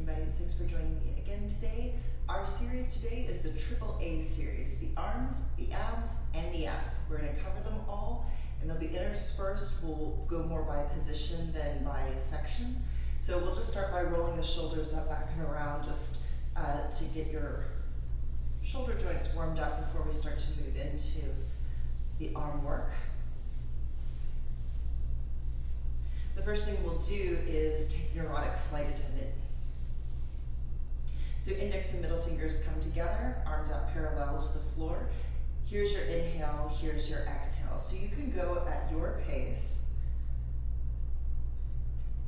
training buddies, thanks for joining me again today. Our series today is the Triple A series, the arms, the abs, and the abs. We're going to cover them all, and they'll be interspersed. We'll go more by position than by section. So we'll just start by rolling the shoulders up, back, and around, just to get your shoulder joints warmed up before we start to move into the arm work. The first thing we'll do is take neurotic flight attendant. So index and middle fingers come together, arms out parallel to the floor. Here's your inhale, here's your exhale. So you can go at your pace.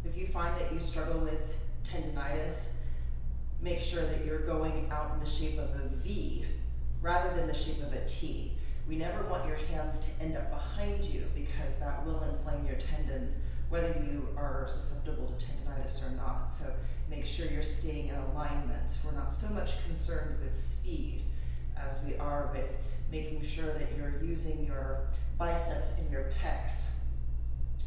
If you find that you struggle with tendinitis, make sure that you're going out in the shape of a V rather than the shape of a T. We never want your hands to end up behind you because that will inflame your tendons, whether you are susceptible to tendinitis or not. So make sure you're staying in alignment. We're not so much concerned with speed as we are with making sure that you're using your biceps and your pecs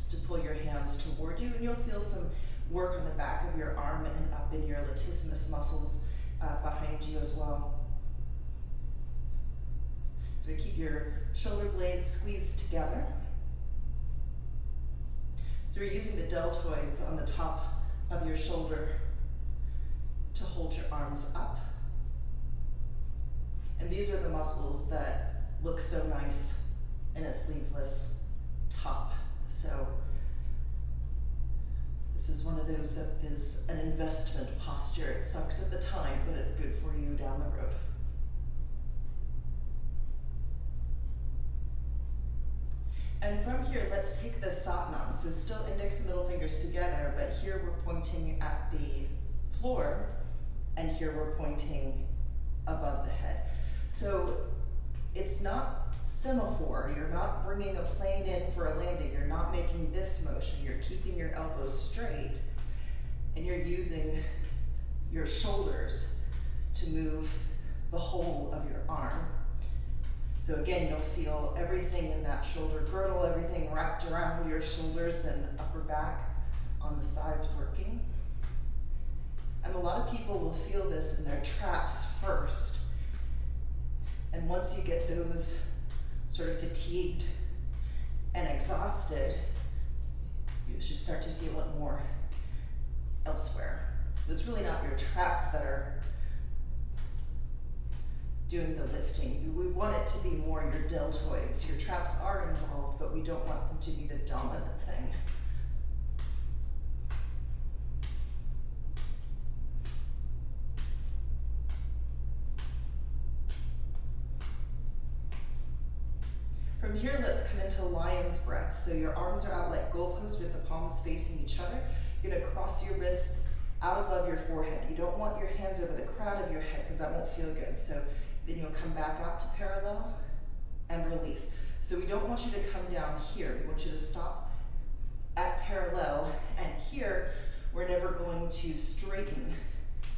to pull your hands toward you, and you'll feel some work on the back of your arm and up in your latissimus muscles behind you as well. So keep your shoulder blades squeezed together. So we're using the deltoids on the top of your shoulder to hold your arms up. And these are the muscles that look so nice in a sleeveless top. So this is one of those that is an investment posture. It sucks at the time, but it's good for you down the road. And from here, let's take the Satnam. So still index and middle fingers together, but here we're pointing at the floor, and here we're pointing above the head. So it's not semaphore. You're not bringing a plane in for a landing. You're not making this motion. You're keeping your elbows straight, and you're using your shoulders to move the whole of your arm. So again, you'll feel everything in that shoulder girdle, everything wrapped around your shoulders and upper back on the sides working. And a lot of people will feel this in their traps first. And once you get those sort of fatigued and exhausted, you should start to feel it more elsewhere. So it's really not your traps that are doing the lifting. We want it to be more your deltoids. Your traps are involved, but we don't want them to be the dominant thing. From here, let's come into lion's breath. So your arms are out like goalposts with the palms facing each other. You're gonna cross your wrists out above your forehead. You don't want your hands over the crown of your head because that won't feel good. So then you'll come back out to parallel and release. So we don't want you to come down here. We want you to stop at parallel, and here we're never going to straighten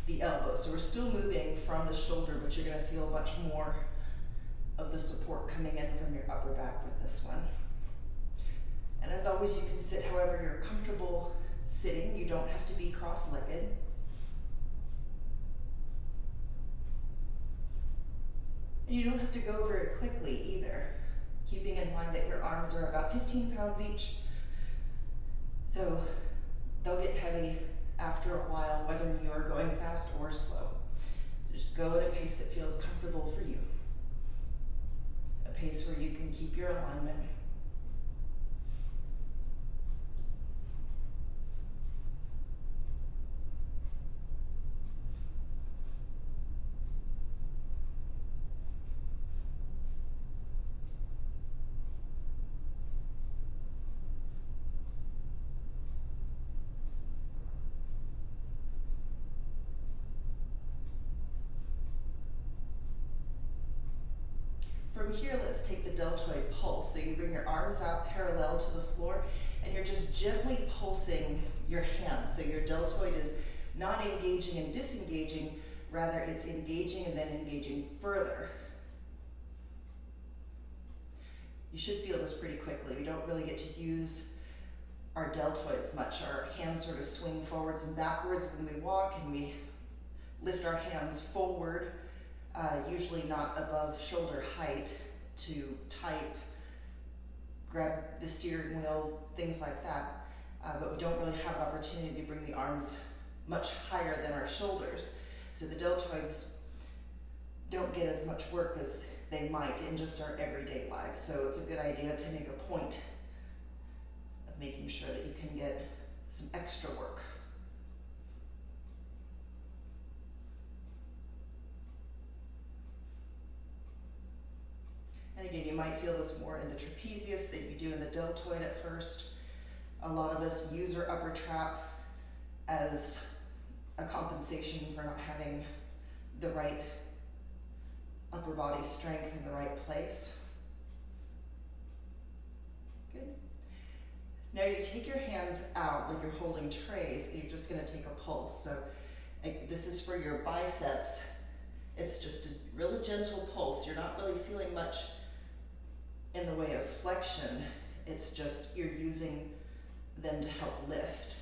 the elbow. So we're still moving from the shoulder, but you're gonna feel much more of the support coming in from your upper back with this one. And as always, you can sit however you're comfortable sitting. You don't have to be cross-legged. And you don't have to go very quickly either, keeping in mind that your arms are about 15 pounds each. So they'll get heavy after a while, whether you are going fast or slow. So just go at a pace that feels comfortable for you. A pace where you can keep your alignment. From here, let's take the deltoid pulse. So you bring your arms out parallel to the floor, and you're just gently pulsing your hands. So your deltoid is not engaging and disengaging, rather it's engaging and then engaging further. You should feel this pretty quickly. We don't really get to use our deltoids much. Our hands sort of swing forwards and backwards when we walk, and we lift our hands forward, usually not above shoulder height, to type, grab the steering wheel, things like that. But we don't really have an opportunity to bring the arms much higher than our shoulders. So the deltoids don't get as much work as they might in just our everyday life. So it's a good idea to make a point of making sure that you can get some extra work. And again, you might feel this more in the trapezius than you do in the deltoid at first. A lot of us use our upper traps as a compensation for not having the right upper body strength in the right place. Good. Now you take your hands out like you're holding trays, and you're just going to take a pulse. So this is for your biceps. It's just a really gentle pulse. You're not really feeling much in the way of flexion. It's just you're using them to help lift.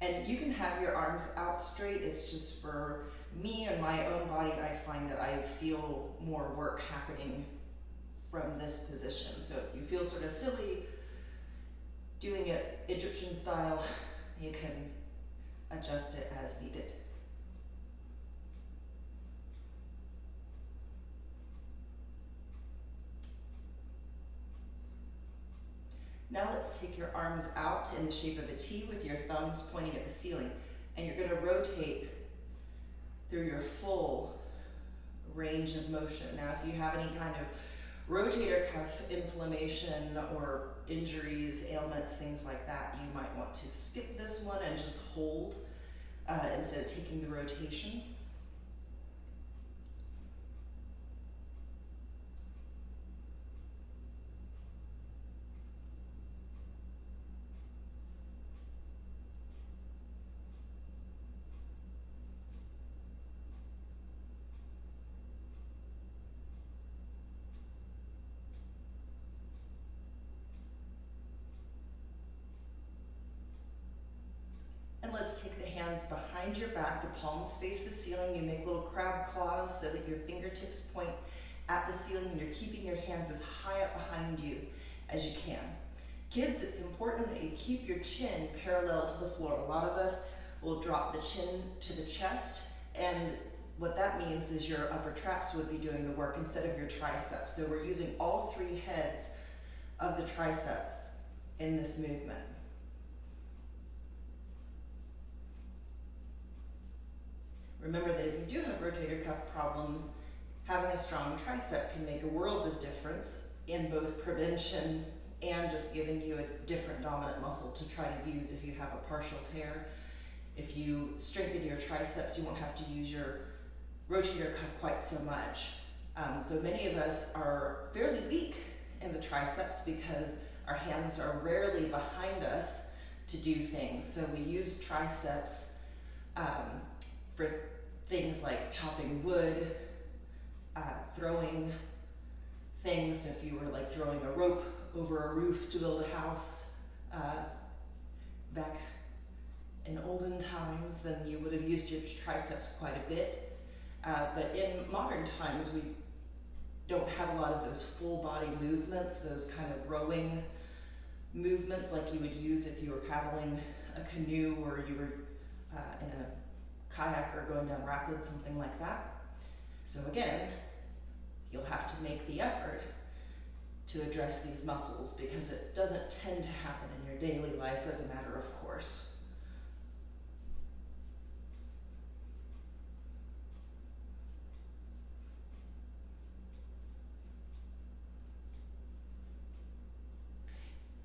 And you can have your arms out straight. It's just for me and my own body, I find that I feel more work happening from this position. So if you feel sort of silly doing it Egyptian style, you can adjust it as needed. Now let's take your arms out in the shape of a T with your thumbs pointing at the ceiling, and you're going to rotate through your full range of motion. Now if you have any kind of rotator cuff inflammation or injuries, ailments, things like that, you might want to skip this one and just hold instead of taking the rotation. And let's take the hands behind your back, the palms face the ceiling. You make little crab claws so that your fingertips point at the ceiling, and you're keeping your hands as high up behind you as you can. Kids, it's important that you keep your chin parallel to the floor. A lot of us will drop the chin to the chest, and what that means is your upper traps would be doing the work instead of your triceps. So we're using all three heads of the triceps in this movement. Remember that if you do have rotator cuff problems, having a strong tricep can make a world of difference in both prevention and just giving you a different dominant muscle to try to use if you have a partial tear. If you strengthen your triceps, you won't have to use your rotator cuff quite so much. So many of us are fairly weak in the triceps because our hands are rarely behind us to do things. So we use triceps for things like chopping wood, throwing things. So if you were like throwing a rope over a roof to build a house back in olden times, then you would have used your triceps quite a bit. But in modern times, we don't have a lot of those full body movements, those kind of rowing movements like you would use if you were paddling a canoe or you were in a kayak or going down rapids, something like that. So again, you'll have to make the effort to address these muscles because it doesn't tend to happen in your daily life as a matter of course.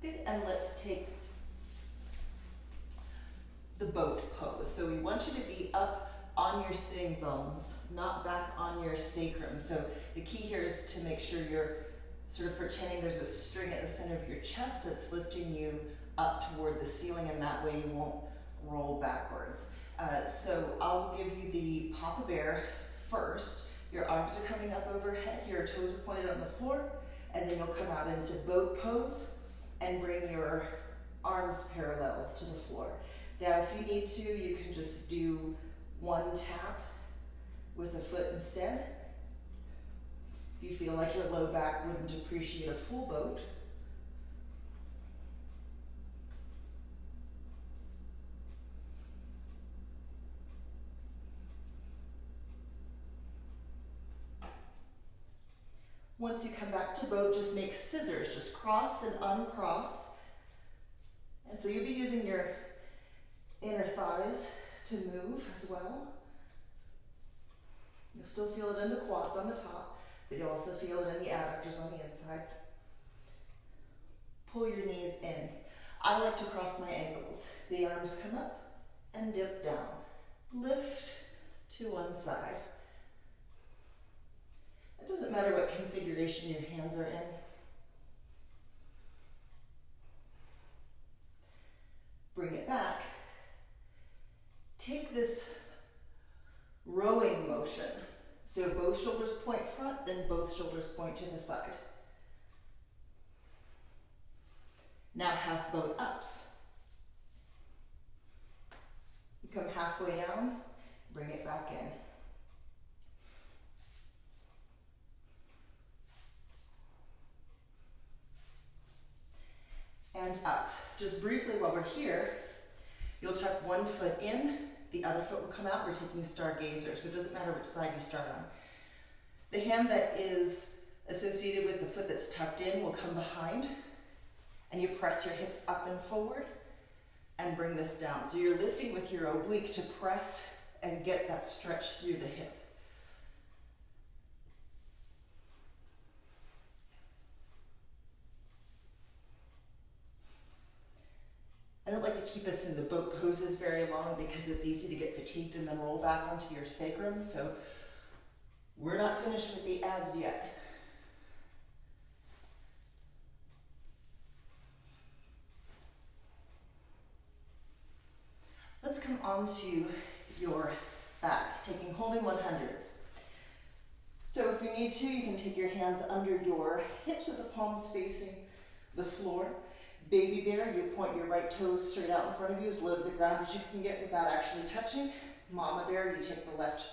Good, and let's take the boat pose. So we want you to be up on your sitting bones, not back on your sacrum. So the key here is to make sure you're sort of pretending there's a string at the center of your chest that's lifting you up toward the ceiling, and that way you won't roll backwards. So I'll give you the Papa Bear first. Your arms are coming up overhead, your toes are pointed on the floor, and then you'll come out into boat pose and bring your arms parallel to the floor. Now, if you need to, you can just do one tap with a foot instead. If you feel like your low back wouldn't appreciate a full boat. Once you come back to boat, just make scissors. Just cross and uncross. And so you'll be using your inner thighs to move as well. You'll still feel it in the quads on the top, but you'll also feel it in the adductors on the insides. Pull your knees in. I like to cross my ankles. The arms come up and dip down. Lift to one side. It doesn't matter what configuration your hands are in. Bring it back. Take this rowing motion. So both shoulders point front, then both shoulders point to the side. Now half boat ups. You come halfway down, bring it back in. And up. Just briefly while we're here, you'll tuck one foot in, the other foot will come out. We're taking stargazer, so it doesn't matter which side you start on. The hand that is associated with the foot that's tucked in will come behind, and you press your hips up and forward and bring this down. So you're lifting with your oblique to press and get that stretch through the hip. I don't like to keep us in the boat poses very long because it's easy to get fatigued and then roll back onto your sacrum, so we're not finished with the abs yet. Let's come onto your back, holding 100s. So if you need to, you can take your hands under your hips with the palms facing the floor. Baby bear, you point your right toes straight out in front of you as low to the ground as you can get without actually touching. Mama bear, you take the left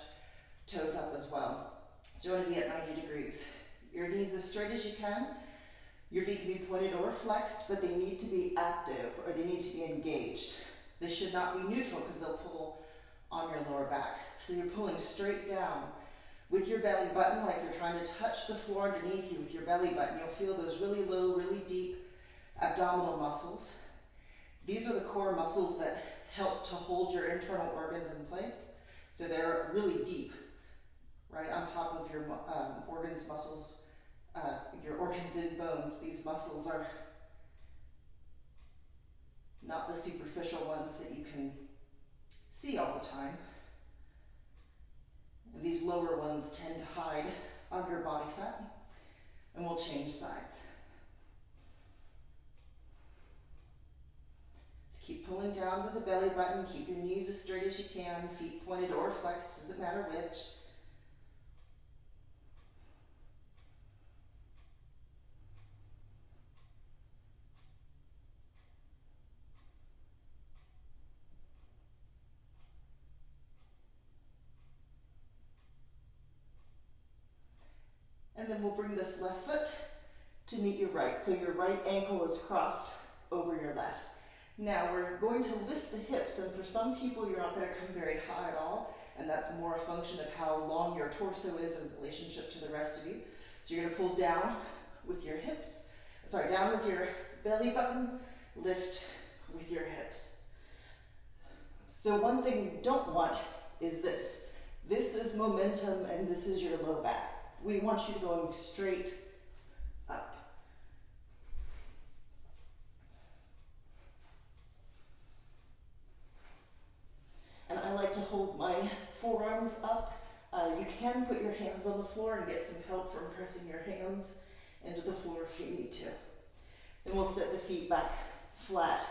toes up as well. So you want to be at 90 degrees. Your knees as straight as you can. Your feet can be pointed or flexed, but they need to be active or they need to be engaged. They should not be neutral because they'll pull on your lower back. So you're pulling straight down with your belly button like you're trying to touch the floor underneath you with your belly button. You'll feel those really low, really deep abdominal muscles. These are the core muscles that help to hold your internal organs in place. So they're really deep, right on top of your organs, muscles, your organs and bones. These muscles are not the superficial ones that you can see all the time. And these lower ones tend to hide under body fat, and we'll change sides. Keep pulling down with the belly button, keep your knees as straight as you can, feet pointed or flexed, doesn't matter which. And then we'll bring this left foot to meet your right. So your right ankle is crossed over your left. Now we're going to lift the hips, and for some people you're not going to come very high at all, and that's more a function of how long your torso is in relationship to the rest of you. So you're going to pull down with your hips, down with your belly button, lift with your hips. So one thing you don't want is this. This is momentum and this is your low back. We want you going straight up. And I like to hold my forearms up. You can put your hands on the floor and get some help from pressing your hands into the floor if you need to. Then we'll set the feet back flat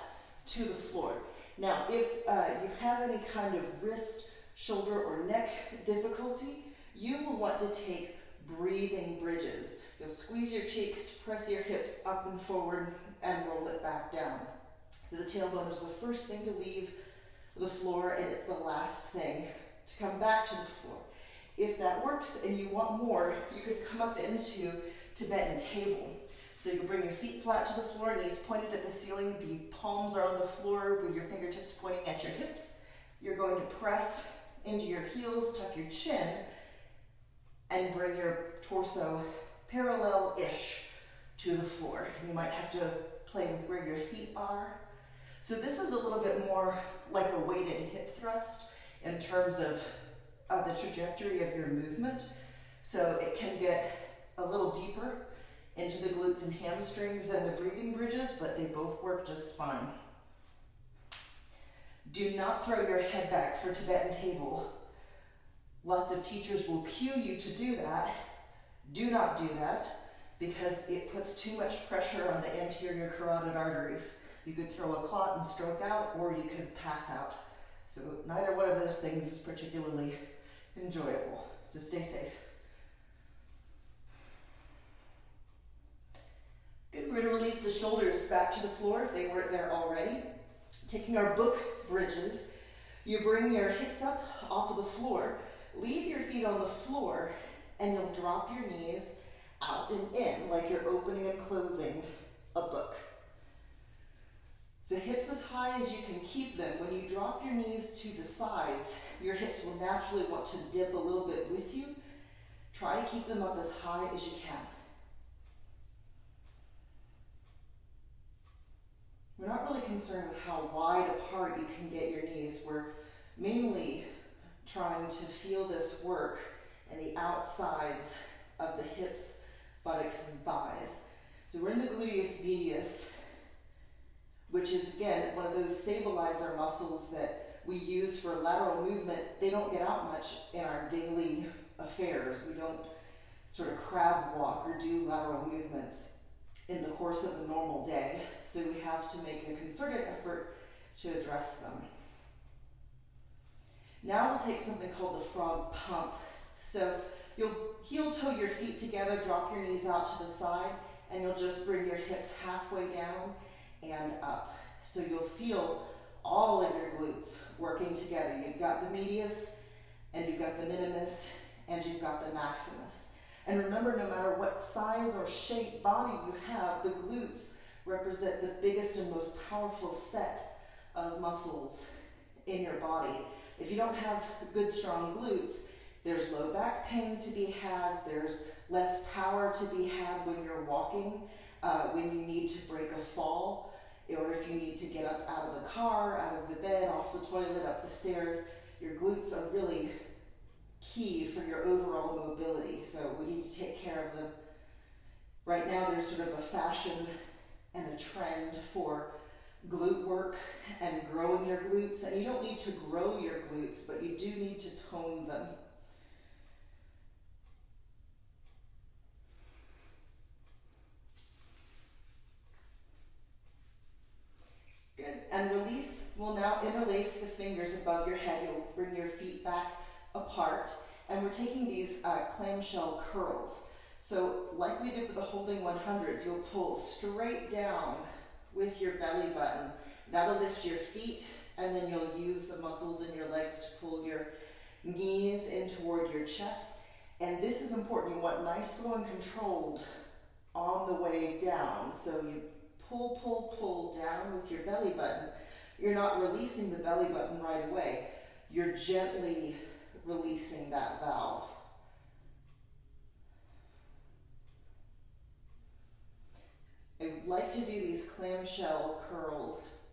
to the floor. Now, if you have any kind of wrist, shoulder, or neck difficulty, you will want to take breathing bridges. You'll squeeze your cheeks, press your hips up and forward, and roll it back down. So the tailbone is the first thing to leave the floor, and it's the last thing to come back to the floor. If that works and you want more, you could come up into Tibetan table. So you can bring your feet flat to the floor, knees pointed at the ceiling, the palms are on the floor with your fingertips pointing at your hips. You're going to press into your heels, tuck your chin, and bring your torso parallel-ish to the floor. You might have to play with where your feet are. So this is a little bit more like a weighted hip thrust in terms of the trajectory of your movement. So it can get a little deeper into the glutes and hamstrings than the breathing bridges, but they both work just fine. Do not throw your head back for Tibetan table. Lots of teachers will cue you to do that. Do not do that because it puts too much pressure on the anterior carotid arteries. You could throw a clot and stroke out, or you could pass out. So neither one of those things is particularly enjoyable. So stay safe. Good, we're going to release the shoulders back to the floor if they weren't there already. Taking our book bridges, you bring your hips up off of the floor, leave your feet on the floor, and you'll drop your knees out and in like you're opening and closing a book. So hips as high as you can keep them. When you drop your knees to the sides, your hips will naturally want to dip a little bit with you. Try to keep them up as high as you can. We're not really concerned with how wide apart you can get your knees. We're mainly trying to feel this work in the outsides of the hips, buttocks, and thighs. So we're in the gluteus medius, which is, again, one of those stabilizer muscles that we use for lateral movement. They don't get out much in our daily affairs. We don't sort of crab walk or do lateral movements in the course of a normal day. So we have to make a concerted effort to address them. Now we'll take something called the frog pump. So you'll heel toe your feet together, drop your knees out to the side, and you'll just bring your hips halfway down and up. So you'll feel all of your glutes working together. You've got the medius, and you've got the minimus, and you've got the maximus. And remember, no matter what size or shape body you have, the glutes represent the biggest and most powerful set of muscles in your body. If you don't have good, strong glutes, there's low back pain to be had, there's less power to be had when you're walking, when you need to break a fall, or if you need to get up out of the car, out of the bed, off the toilet, up the stairs. Your glutes are really key for your overall mobility, so we need to take care of them. Right now there's sort of a fashion and a trend for glute work and growing your glutes, and you don't need to grow your glutes, but you do need to tone them. Good, and release. We'll now interlace the fingers above your head. You'll bring your feet back apart, and we're taking these clamshell curls. So like we did with the holding 100s, you'll pull straight down with your belly button. That'll lift your feet, and then you'll use the muscles in your legs to pull your knees in toward your chest. And this is important. You want nice, slow, and controlled on the way down. So you pull, pull, pull down with your belly button. You're not releasing the belly button right away. You're gently releasing that valve. I like to do these clamshell curls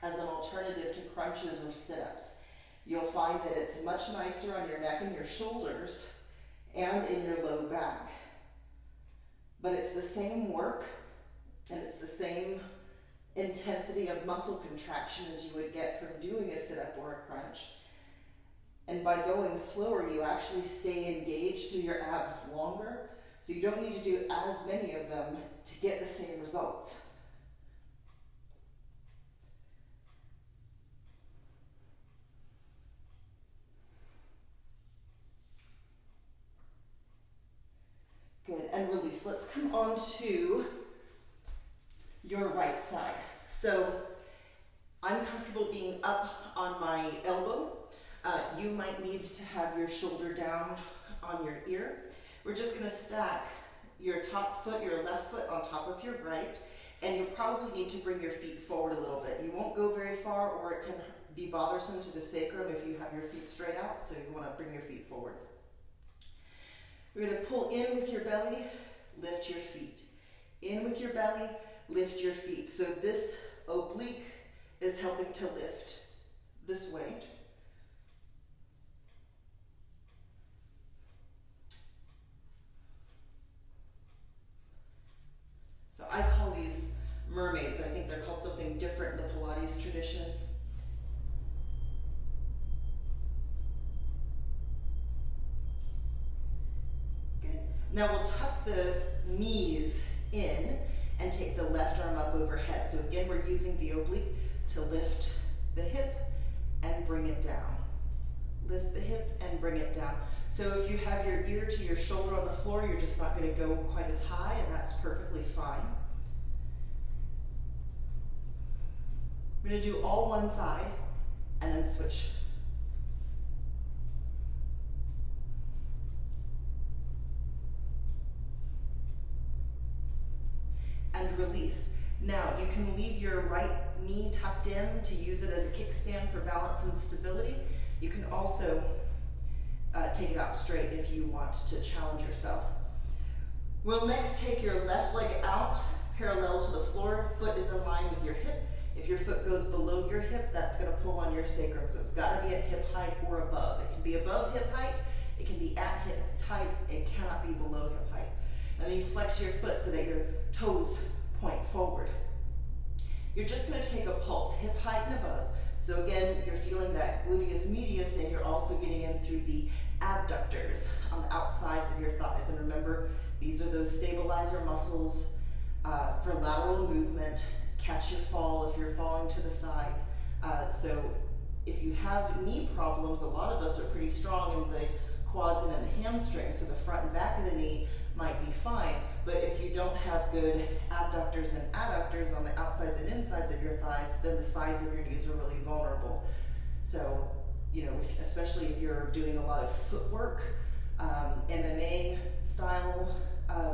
as an alternative to crunches or sit-ups. You'll find that it's much nicer on your neck and your shoulders and in your low back. But it's the same work, and it's the same intensity of muscle contraction as you would get from doing a sit-up or a crunch. And by going slower, you actually stay engaged through your abs longer, so you don't need to do as many of them to get the same results. Good, and release. Let's come on to your right side. So I'm comfortable being up on my elbow. You might need to have your shoulder down on your ear. We're just gonna stack your top foot, your left foot on top of your right, and you'll probably need to bring your feet forward a little bit. You won't go very far, or it can be bothersome to the sacrum if you have your feet straight out, so you wanna bring your feet forward. We're gonna pull in with your belly, lift your feet. In with your belly, lift your feet. So this oblique is helping to lift this weight. So I call these mermaids. I think they're called something different in the Pilates tradition. Good. Now we'll tuck the knees in and take the left arm up overhead. So again, we're using the oblique to lift the hip and bring it down. Lift the hip and bring it down. So if you have your ear to your shoulder on the floor, you're just not going to go quite as high, and that's perfectly fine. We're going to do all one side and then switch. And release. Now you can leave your right knee tucked in to use it as a kickstand for balance and stability. You can also take it out straight if you want to challenge yourself. We'll next take your left leg out parallel to the floor. Foot is in line with your hip. If your foot goes below your hip, that's going to pull on your sacrum. So it's got to be at hip height or above. It can be above hip height. It can be at hip height. It cannot be below hip height. And then you flex your foot so that your toes point forward. You're just going to take a pulse, hip height and above. So again, you're feeling that gluteus medius, and you're also getting in through the abductors on the outsides of your thighs. And remember, these are those stabilizer muscles for lateral movement. Catch your fall if you're falling to the side. So if you have knee problems, a lot of us are pretty strong in the quads and in the hamstrings, so the front and back of the knee might be fine. But if you don't have good abductors and adductors on the outsides and insides of your thighs, then the sides of your knees are really vulnerable. So, you know, especially if you're doing a lot of footwork, MMA style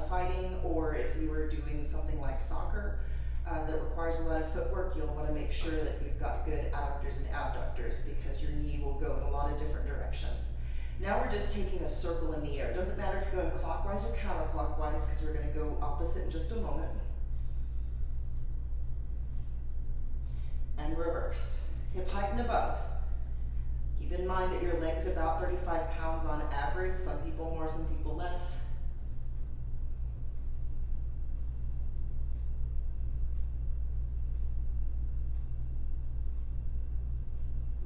fighting, or if you were doing something like soccer that requires a lot of footwork, you'll want to make sure that you've got good adductors and abductors, because your knee will go in a lot of different directions. Now we're just taking a circle in the air. It doesn't matter if you're going clockwise or counterclockwise, because we're going to go opposite in just a moment. And reverse. Hip height and above. Keep in mind that your leg's about 35 pounds on average. Some people more, some people less.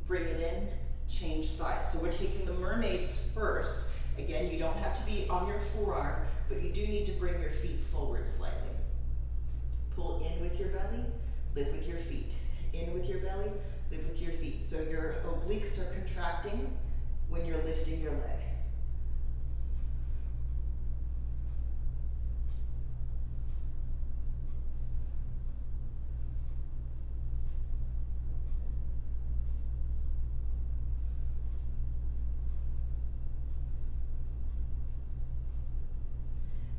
Bring it in. Change sides. So we're taking the mermaids first. Again, you don't have to be on your forearm, but you do need to bring your feet forward slightly. Pull in with your belly, lift with your feet. In with your belly, lift with your feet. So your obliques are contracting when you're lifting your leg.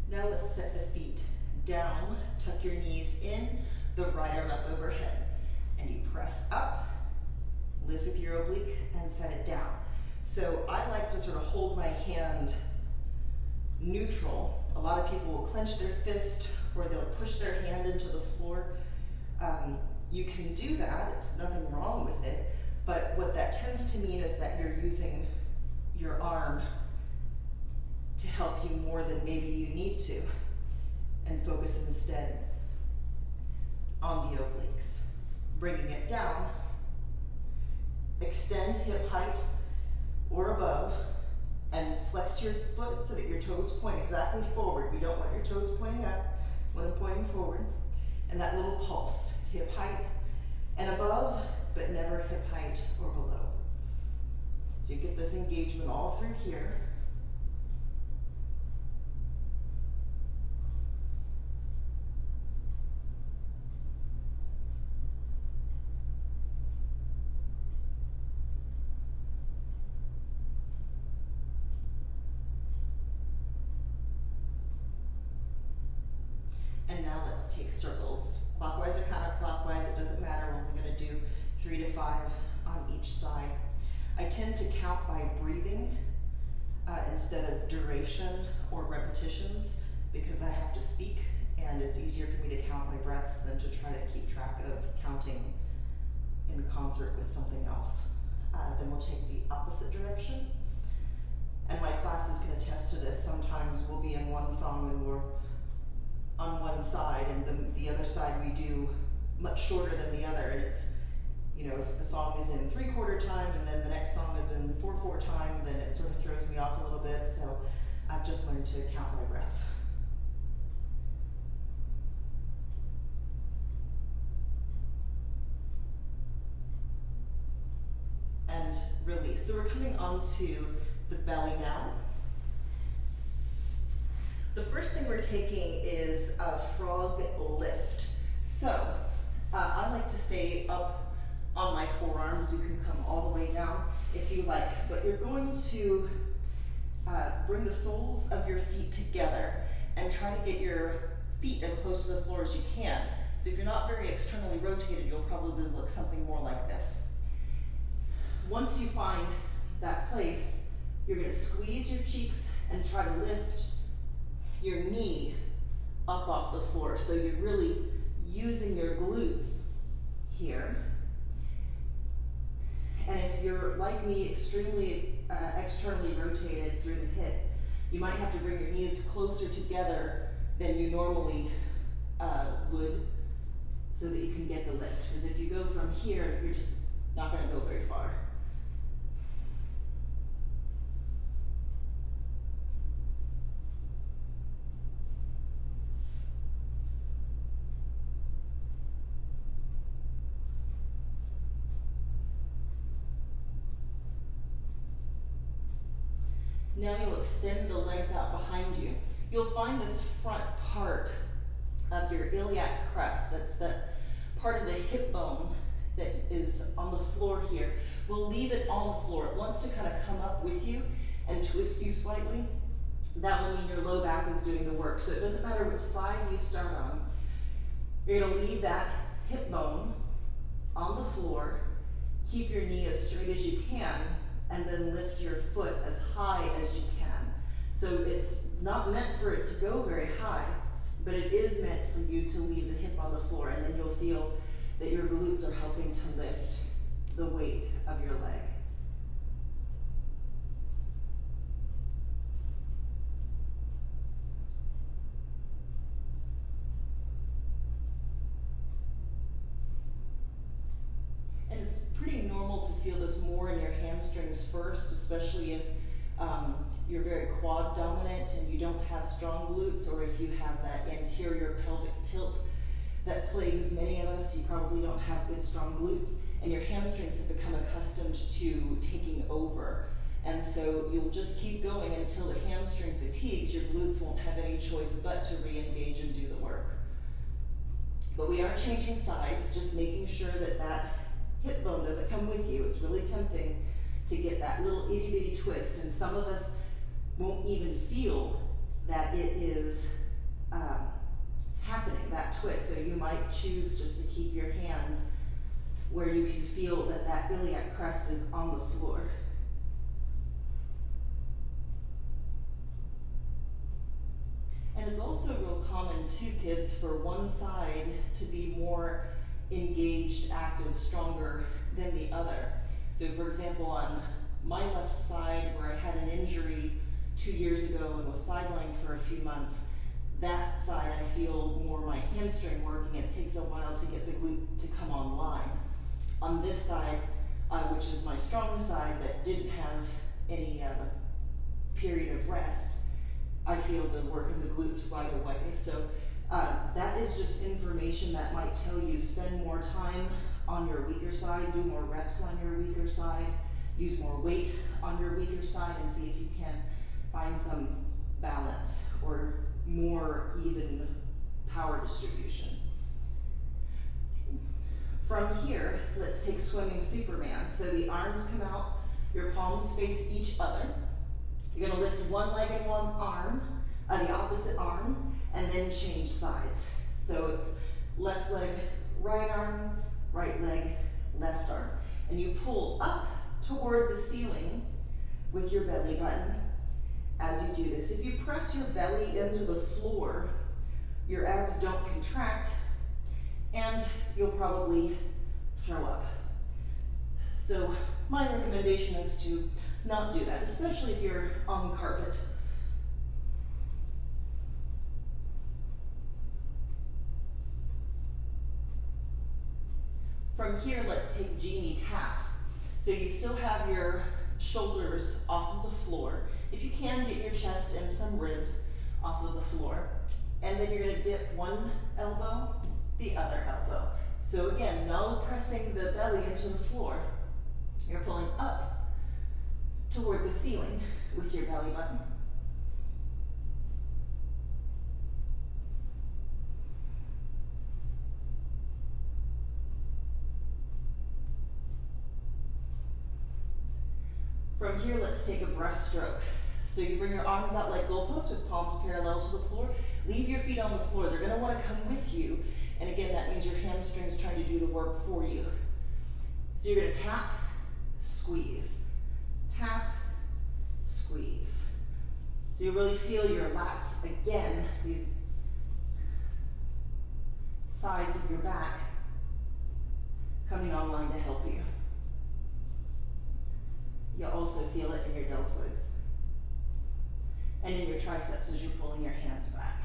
Now let's set the feet down, tuck your knees in, the right arm up overhead. And you press up, lift with your oblique, and set it down. So I like to sort of hold my hand neutral. A lot of people will clench their fist, or they'll push their hand into the floor. You can do that, it's nothing wrong with it, but what that tends to mean is that you're using your arm to help you more than maybe you need to, and focus instead on the obliques. Bringing it down, extend hip height or above, and flex your foot so that your toes point exactly forward. You don't want your toes pointing up, you want them pointing forward. And that little pulse, hip height and above, but never hip height or below. So you get this engagement all through here. let's take circles. Clockwise or counterclockwise, it doesn't matter. We're only gonna do 3 to 5 on each side. I tend to count by breathing instead of duration or repetitions because I have to speak, and it's easier for me to count my breaths than to try to keep track of counting in concert with something else. Then we'll take the opposite direction. And my class is going to attest to this. Sometimes we'll be in one song and we're on one side, and the other side we do much shorter than the other. And it's, you know, if the song is in 3/4 time and then the next song is in 4/4 time, then it sort of throws me off a little bit. So I've just learned to count my breath. And release. So we're coming onto the belly now. The first thing we're taking is a frog lift. So I like to stay up on my forearms. You can come all the way down if you like, but you're going to bring the soles of your feet together and try to get your feet as close to the floor as you can. So if you're not very externally rotated, you'll probably look something more like this. Once you find that place, you're going to squeeze your cheeks and try to lift your knee up off the floor. So you're really using your glutes here. And if you're like me, extremely externally rotated through the hip, you might have to bring your knees closer together than you normally would so that you can get the lift. Because if you go from here, you're just not going to go very far. Now you'll extend the legs out behind you. You'll find this front part of your iliac crest, that's the part of the hip bone that is on the floor here. We'll leave it on the floor. It wants to kind of come up with you and twist you slightly. That will mean your low back is doing the work. So it doesn't matter which side you start on. You're going to leave that hip bone on the floor. Keep your knee as straight as you can, and then lift your foot as high as you can. So it's not meant for it to go very high, but it is meant for you to leave the hip on the floor, and then you'll feel that your glutes are helping to lift the weight of your leg. And it's pretty normal to feel this more in your hamstrings first, especially if you're very quad dominant and you don't have strong glutes, or if you have that anterior pelvic tilt that plagues many of us. You probably don't have good strong glutes, and your hamstrings have become accustomed to taking over. And so you'll just keep going until the hamstring fatigues. Your glutes won't have any choice but to re-engage and do the work. But we are changing sides, just making sure that that hip bone doesn't come with you. It's really tempting to get that little itty bitty twist, and some of us won't even feel that it is happening, that twist. So you might choose just to keep your hand where you can feel that that iliac crest is on the floor. And it's also real common too, kids, for one side to be more engaged, active, stronger than the other. So for example, on my left side, where I had an injury 2 years ago and was sidelined for a few months, that side I feel more my hamstring working. It takes a while to get the glute to come online. On this side, which is my strong side that didn't have any period of rest, I feel the work in the glutes right away. So that is just information that might tell you spend more time on your weaker side, do more reps on your weaker side, use more weight on your weaker side, and see if you can find some balance or more even power distribution. From here, let's take swimming Superman. So the arms come out, your palms face each other. You're going to lift one leg and one arm, the opposite arm, and then change sides. So it's left leg, right arm, right leg, left arm. And you pull up toward the ceiling with your belly button as you do this. If you press your belly into the floor, your abs don't contract and you'll probably throw up. So my recommendation is to not do that, especially if you're on carpet. From here, let's take genie taps. So you still have your shoulders off of the floor. If you can, get your chest and some ribs off of the floor. And then you're gonna dip one elbow, the other elbow. So again, no pressing the belly into the floor. You're pulling up toward the ceiling with your belly button. From here, let's take a breaststroke. So you bring your arms out like goalposts with palms parallel to the floor. Leave your feet on the floor. They're gonna wanna come with you. And again, that means your hamstrings trying to do the work for you. So you're gonna tap, squeeze, tap, squeeze. So you really feel your lats, again, these sides of your back coming online to help you. You'll also feel it in your deltoids and in your triceps as you're pulling your hands back.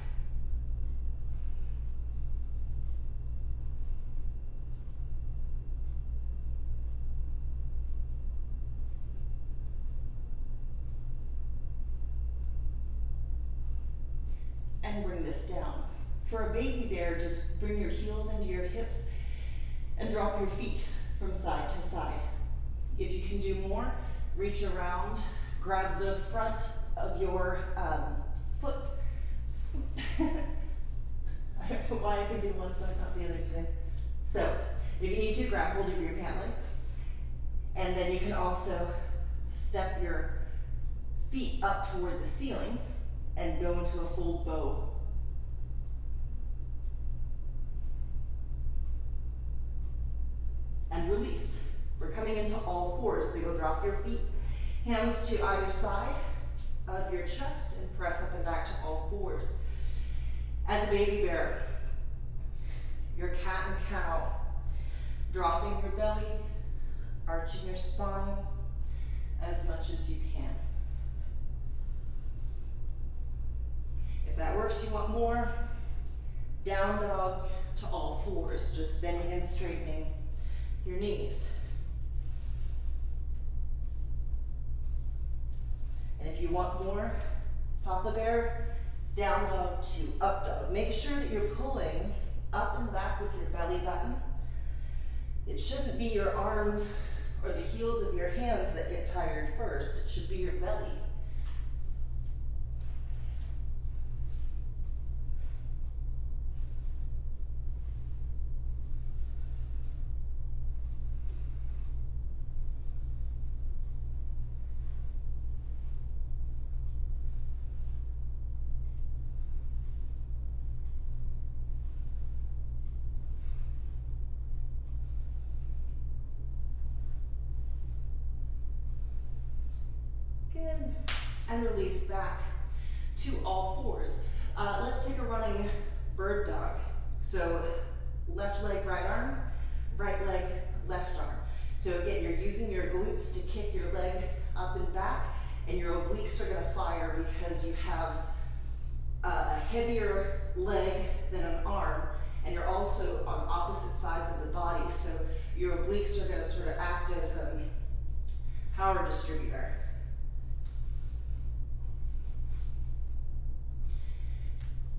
And bring this down. For a baby bear, just bring your heels into your hips and drop your feet from side to side. If you can do more, reach around, grab the front of your foot. I don't know why I can do one side, not the other today. So, if you need to, grab hold of your pant leg. And then you can also step your feet up toward the ceiling and go into a full bow. And release. We're coming into all fours, so you'll drop your feet, hands to either side of your chest and press up and back to all fours. As a baby bear, your cat and cow, dropping your belly, arching your spine as much as you can. If that works, you want more, down dog to all fours, just bending and straightening your knees. And if you want more, Papa Bear, down dog to up dog. Make sure that you're pulling up and back with your belly button. It shouldn't be your arms or the heels of your hands that get tired first. It should be your belly. Good. And release back to all fours. Let's take a running bird dog. So left leg, right arm, right leg, left arm. So again, you're using your glutes to kick your leg up and back, and your obliques are gonna fire because you have a heavier leg than an arm, and you're also on opposite sides of the body. So your obliques are gonna sort of act as a power distributor.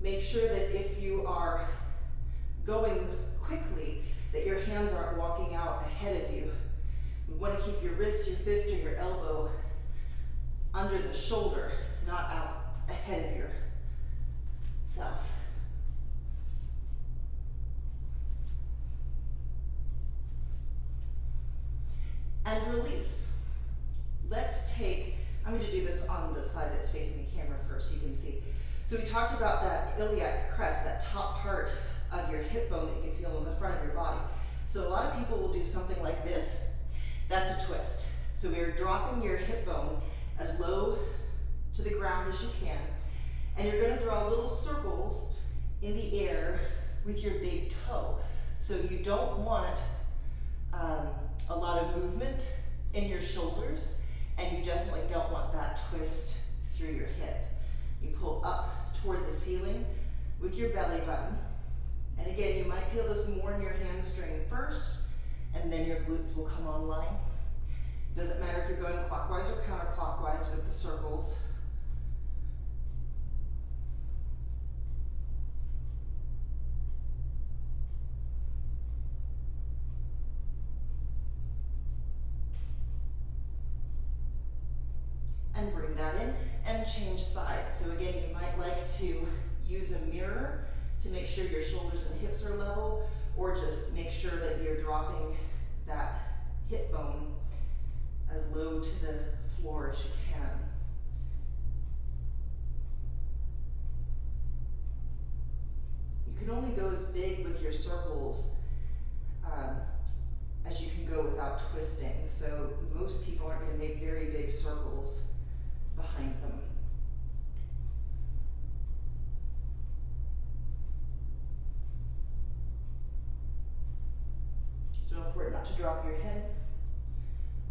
Make sure that if you are going quickly, that your hands aren't walking out ahead of you. You want to keep your wrist, your fist, or your elbow under the shoulder, not out ahead of yourself. And release. Let's take, I'm going to do this on the side that's facing the camera first so you can see. So we talked about that iliac crest, that top part of your hip bone that you can feel in the front of your body. So a lot of people will do something like this. That's a twist. So we're dropping your hip bone as low to the ground as you can, and you're going to draw little circles in the air with your big toe. So you don't want a lot of movement in your shoulders, and you definitely don't want that twist through your hip. You pull up toward the ceiling with your belly button. And again, you might feel this more in your hamstring first, and then your glutes will come online. Doesn't matter if you're going clockwise or counterclockwise with the circles. And bring that in and change sides. So again, you might like to use a mirror to make sure your shoulders and hips are level, or just make sure that you're dropping that hip bone as low to the floor as you can. You can only go as big with your circles as you can go without twisting. So most people aren't going to make very big circles behind them. So important not to drop your head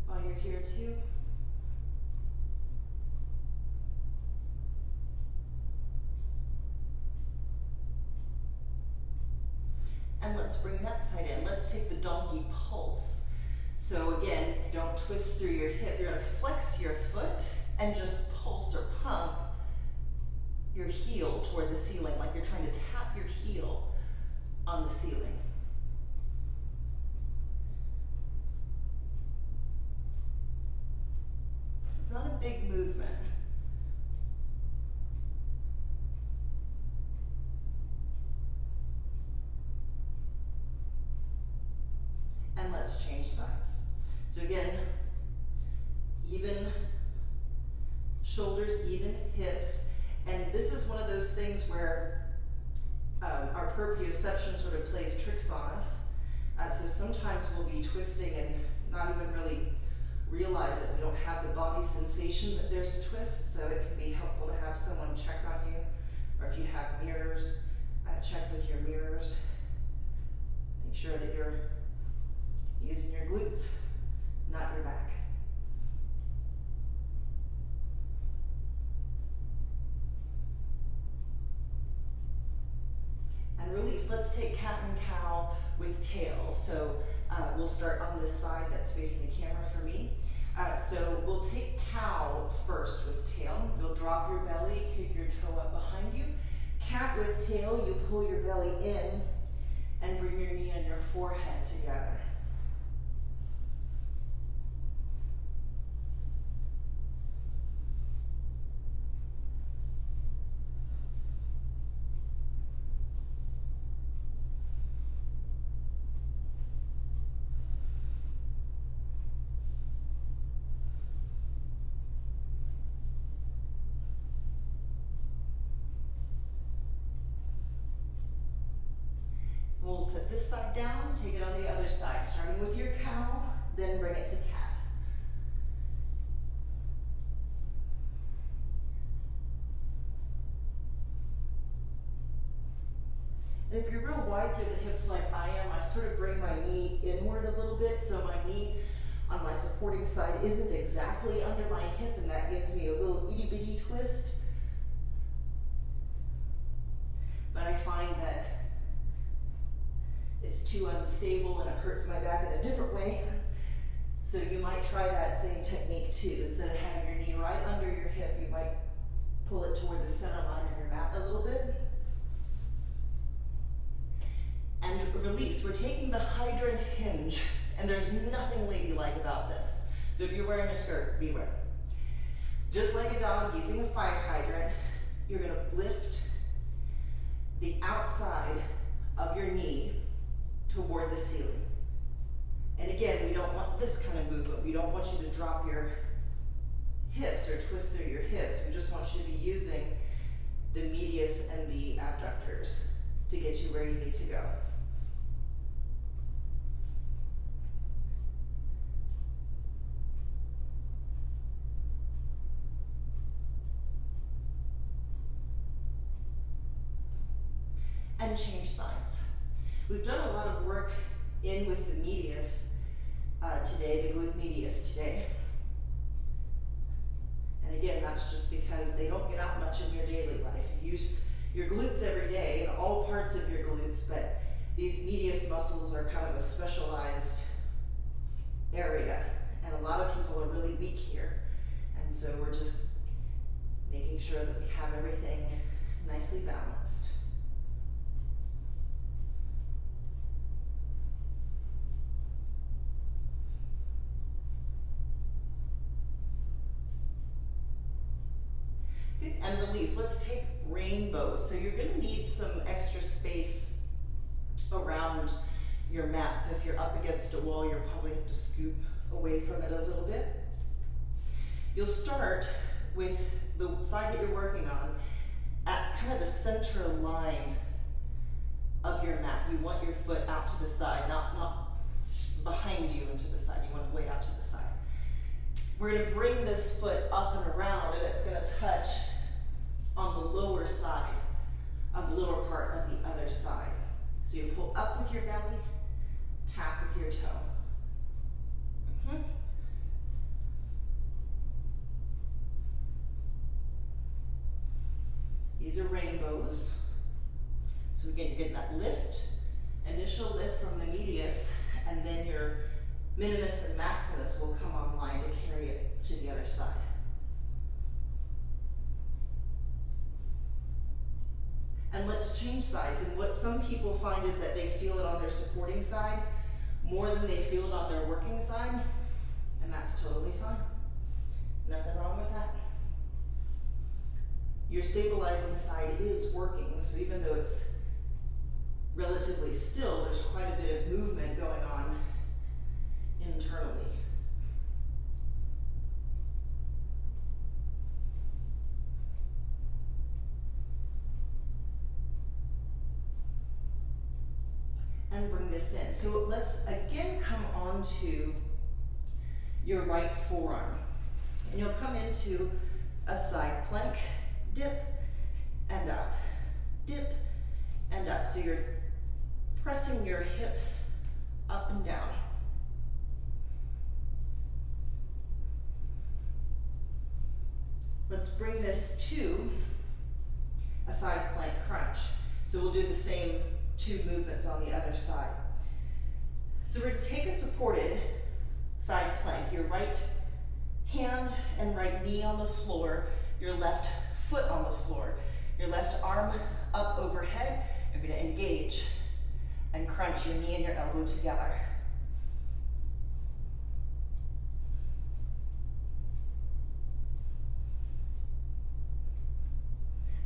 while you're here too. And let's bring that side in. Let's take the donkey pulse. So again, don't twist through your hip. You're going to flex your foot and just pulse or pump your heel toward the ceiling, like you're trying to tap your heel on the ceiling. It's not a big movement. And let's change sides. So again, even shoulders, even hips. And this is one of those things where our proprioception sort of plays tricks on us. So sometimes we'll be twisting and not even really realize that we don't have the body sensation that there's a twist. So it can be helpful to have someone check on you, or if you have mirrors, check with your mirrors. Make sure that you're using your glutes, not your back. And release. Let's take cat and cow with tail. So we'll start on this side that's facing the camera for me. So we'll take cow first with tail. You'll drop your belly, kick your toe up behind you. Cat with tail, you pull your belly in and bring your knee and your forehead together. We'll set this side down, take it on the other side, starting with your cow, then bring it to cat. And if you're real wide through the hips like I am, I sort of bring my knee inward a little bit, so my knee on my supporting side isn't exactly under my hip, and that gives me a little itty bitty twist. But I find that it's too unstable and it hurts my back in a different way. So you might try that same technique too. Instead of having your knee right under your hip, you might pull it toward the center line of your mat a little bit. And release. We're taking the hydrant hinge, and there's nothing ladylike about this. So if you're wearing a skirt, beware. Just like a dog using a fire hydrant, you're going to lift the outside of your knee toward the ceiling. And again, we don't want this kind of movement. We don't want you to drop your hips or twist through your hips. We just want you to be using the medius and the abductors to get you where you need to go. And change sides. We've done a lot of work in with the medius today, the glute medius today. And again, that's just because they don't get out much in your daily life. You use your glutes every day in all parts of your glutes, but these medius muscles are kind of a specialized area. And a lot of people are really weak here. And so we're just making sure that we have everything nicely balanced. And release. Let's take rainbows. So you're going to need some extra space around your mat. So if you're up against a wall, you'll probably have to scoop away from it a little bit. You'll start with the side that you're working on at kind of the center line of your mat. You want your foot out to the side, not behind you and to the side. You want it way out to the side. We're going to bring this foot up and around, and it's going to touch on the lower side, on the lower part of the other side. So you pull up with your belly, tap with your toe. These are rainbows. So again, you're getting that lift, initial lift from the medius, and then your minimus and maximus will come online to carry it to the other side. And let's change sides. And what some people find is that they feel it on their supporting side more than they feel it on their working side. And that's totally fine. Nothing wrong with that. Your stabilizing side is working. So even though it's relatively still, there's quite a bit of movement going on internally. And bring this in. So let's again come on to your right forearm. And you'll come into a side plank, dip and up, dip and up. So you're pressing your hips up and down. Let's bring this to a side plank crunch. So we'll do the same two movements on the other side. So we're going to take a supported side plank, your right hand and right knee on the floor, your left foot on the floor, your left arm up overhead. You're going to engage and crunch your knee and your elbow together.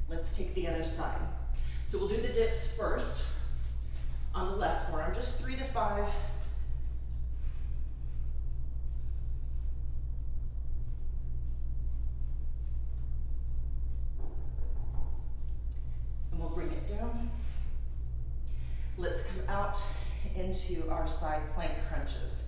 Let's take the other side. So we'll do the dips first on the left forearm, just 3 to 5. And we'll bring it down. Let's come out into our side plank crunches.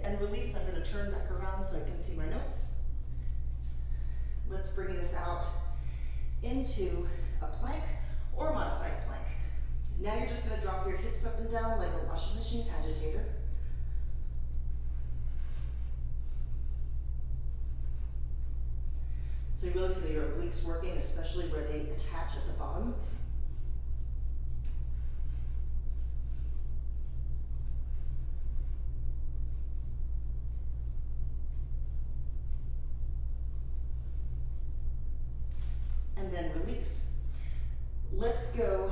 And release. I'm going to turn back around so I can see my notes. Let's bring this out into a plank or modified plank. Now you're just going to drop your hips up and down like a washing machine agitator. So you really feel your obliques working, especially where they attach at the bottom. And then release. Let's go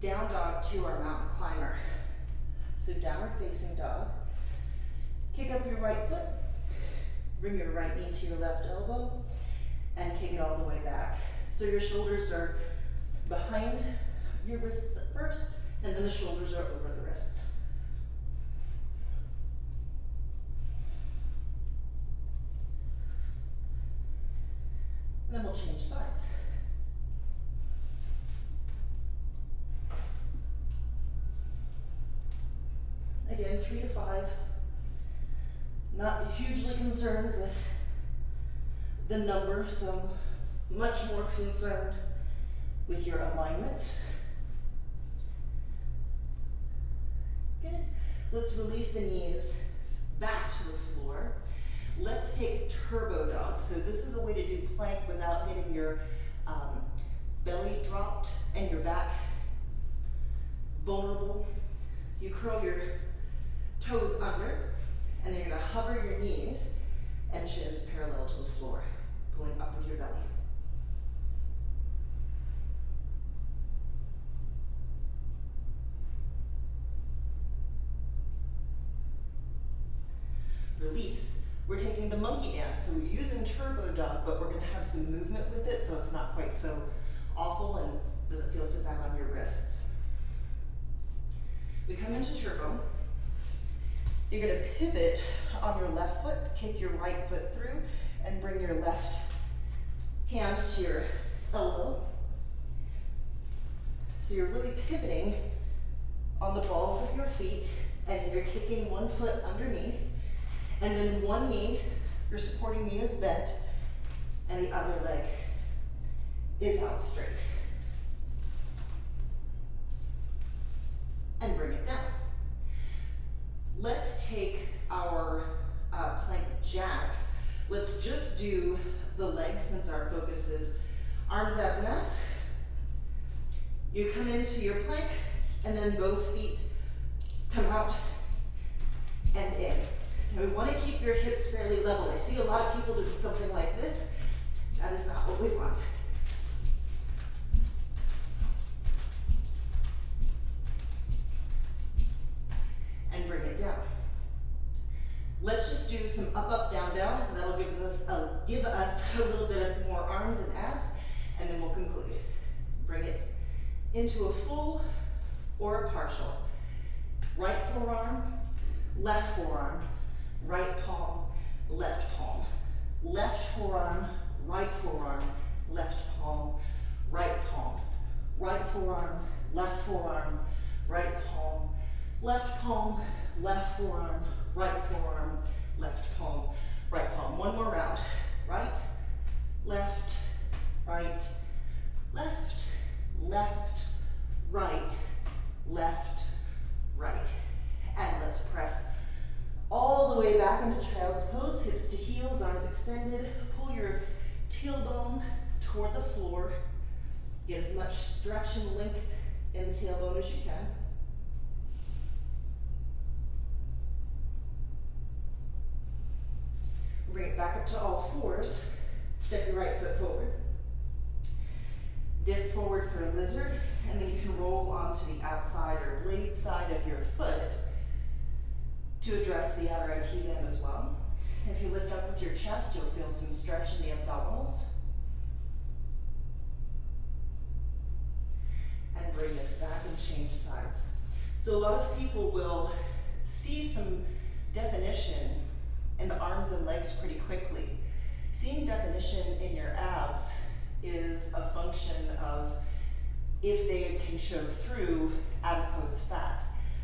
down dog to our mountain climber. So downward facing dog. Kick up your right foot, Bring your right knee to your left elbow and kick it all the way back. So your shoulders are behind your wrists at first, and then the shoulders are over the wrists. And then we'll change sides. Again, 3 to 5. Not hugely concerned with the number, so much more concerned with your alignment. Good. Let's release the knees back to the floor. Let's take turbo dog. So this is a way to do plank without getting your belly dropped and your back vulnerable. You curl your toes under, and then you're gonna hover your knees and shins parallel to the floor, pulling up with your belly. Release. We're taking the monkey dance, so we're using turbo dog, but we're gonna have some movement with it, so it's not quite so awful and doesn't feel so bad on your wrists. We come into turbo. You're gonna pivot on your left foot, kick your right foot through, and bring your left hand to your elbow. So you're really pivoting on the balls of your feet, and you're kicking one foot underneath, and then one knee, your supporting knee is bent, and the other leg is out straight. And bring it down. Let's take our plank jacks. Let's just do the legs since our focus is arms, abs, and abs. You come into your plank, and then both feet come out and in. Now we want to keep your hips fairly level. I see a lot of people doing something like this. That is not what we want. And bring it down. Let's just do some up, up, down, down, so that'll give us a little bit of more arms and abs, and then we'll conclude. Bring it into a full or a partial. Right forearm, left forearm, right palm, left palm. Left forearm, right forearm, left palm, right palm. Right forearm, left forearm, right palm. Left palm, left forearm, right forearm, left palm, right palm. One more round. Right, left, right, left, left, right, left, right. And let's press all the way back into child's pose, hips to heels, arms extended. Pull your tailbone toward the floor. Get as much stretch and length in the tailbone as you can. Bring it back up to all fours. Step your right foot forward. Dip forward for a lizard, and then you can roll onto the outside or blade side of your foot to address the outer IT band as well. If you lift up with your chest, you'll feel some stretch in the abdominals. And bring this back and change sides. So a lot of people will see some definition in the arms and legs pretty quickly. Seeing definition in your abs is a function of if they can show through adipose fat.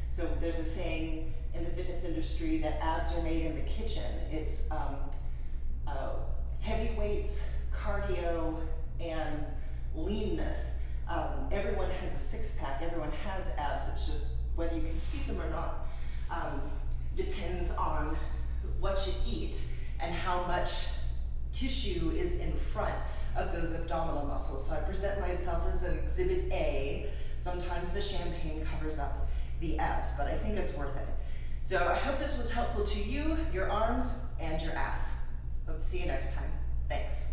So there's a saying in the fitness industry that abs are made in the kitchen. It's heavy weights, cardio, and leanness. Everyone has a six-pack, everyone has abs. It's just whether you can see them or not depends on what you eat and how much tissue is in front of those abdominal muscles. So I present myself as an exhibit A. Sometimes the champagne covers up the abs, but I think it's worth it. So I hope this was helpful to you, your arms, and your ass. Hope to see you next time. Thanks.